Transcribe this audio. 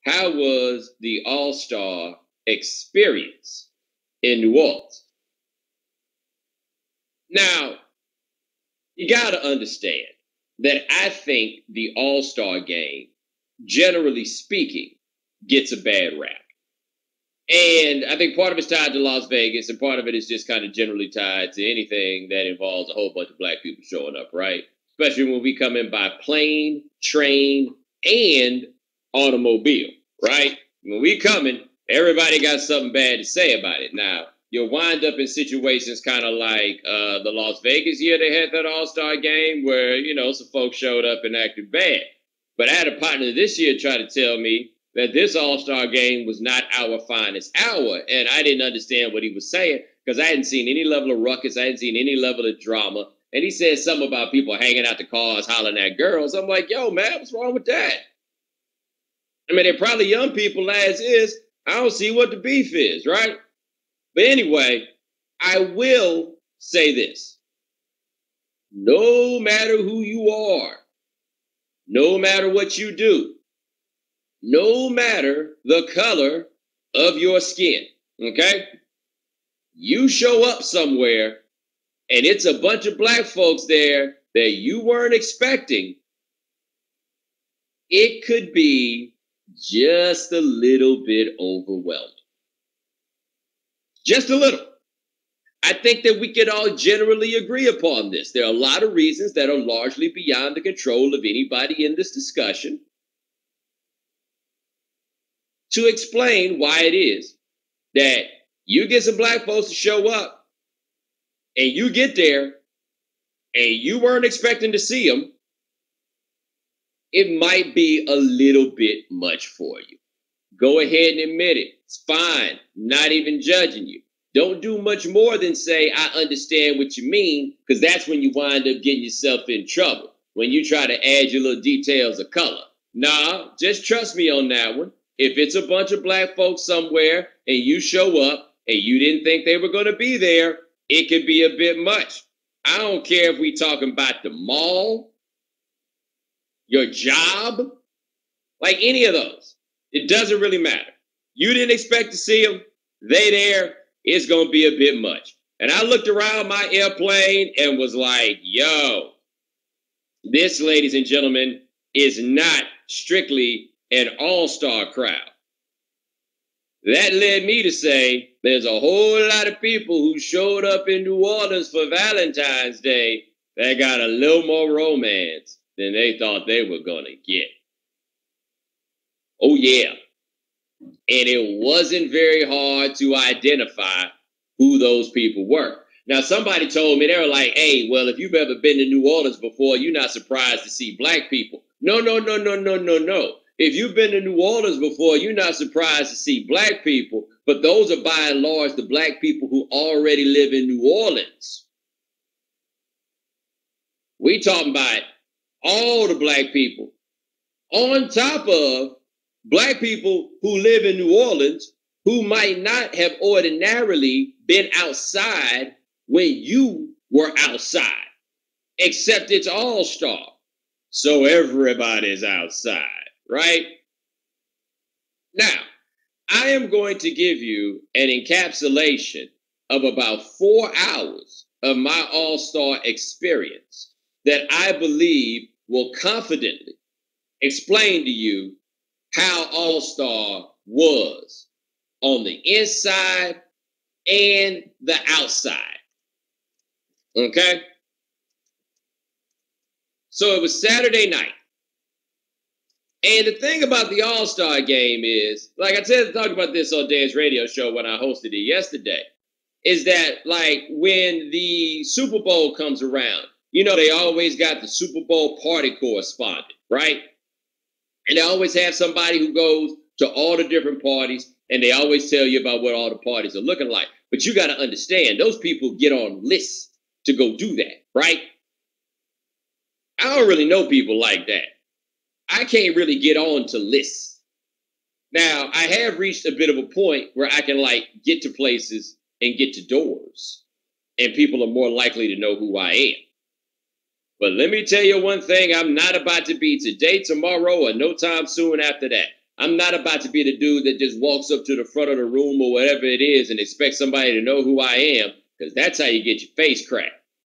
How was the All-Star experience in New Orleans? Now, you got to understand that I think the All-Star game, generally speaking, gets a bad rap. And I think part of it's tied to Las Vegas, and part of it is just kind of generally tied to anything that involves a whole bunch of black people showing up, right? Especially when we come in by plane, train, and automobile, right? When we coming, everybody got something bad to say about it. Now, you'll wind up in situations kind of like the Las Vegas year they had that All-Star game where, some folks showed up and acted bad. But I had a partner this year try to tell me that this All-Star game was not our finest hour. And I didn't understand what he was saying because I hadn't seen any level of ruckus. I hadn't seen any level of drama. And he said something about people hanging out the cars, hollering at girls. I'm like, yo, man, what's wrong with that? I mean, they're probably young people as is. I don't see what the beef is, right? But anyway, I will say this. No matter who you are, no matter what you do, no matter the color of your skin, okay? You show up somewhere and it's a bunch of black folks there that you weren't expecting, it could be just a little bit overwhelmed. Just a little. I think that we could all generally agree upon this. There are a lot of reasons that are largely beyond the control of anybody in this discussion to explain why it is that you get some black folks to show up and you get there and you weren't expecting to see them. It might be a little bit much for you. Go ahead and admit it. It's fine. Not even judging you. Don't do much more than say, I understand what you mean, because that's when you wind up getting yourself in trouble, when you try to add your little details of color. Nah, just trust me on that one. If it's a bunch of black folks somewhere and you show up and you didn't think they were going to be there, it could be a bit much. I don't care if we talking about the mall, your job, like any of those. It doesn't really matter. You didn't expect to see them. They there. It's going to be a bit much. And I looked around my airplane and was like, yo, this, ladies and gentlemen, is not strictly an all-star crowd. That led me to say there's a whole lot of people who showed up in New Orleans for Valentine's Day that got a little more romance than they thought they were going to get. Oh, yeah. And it wasn't very hard to identify who those people were. Now, somebody told me, they were like, hey, well, if you've ever been to New Orleans before, you're not surprised to see black people. No. If you've been to New Orleans before, you're not surprised to see black people, but those are by and large the black people who already live in New Orleans. We talking about all the black people on top of black people who live in New Orleans who might not have ordinarily been outside when you were outside, except it's all-star. So everybody's outside, right? Now, I am going to give you an encapsulation of about 4 hours of my all-star experience that I believe will confidently explain to you how All-Star was on the inside and the outside. Okay? So it was Saturday night. And the thing about the All-Star game is, like I talked about this on Dan's radio show when I hosted it yesterday, is that like when the Super Bowl comes around, they always got the Super Bowl party correspondent, right? And they always have somebody who goes to all the different parties, and they always tell you about what all the parties are looking like. But you got to understand, those people get on lists to go do that, right? I don't really know people like that. I can't really get on to lists. Now, I have reached a bit of a point where I can get to places and get to doors, and people are more likely to know who I am. But let me tell you one thing, I'm not about to be today, tomorrow, or no time soon after that. I'm not about to be the dude that just walks up to the front of the room or whatever it is and expects somebody to know who I am, because that's how you get your face cracked.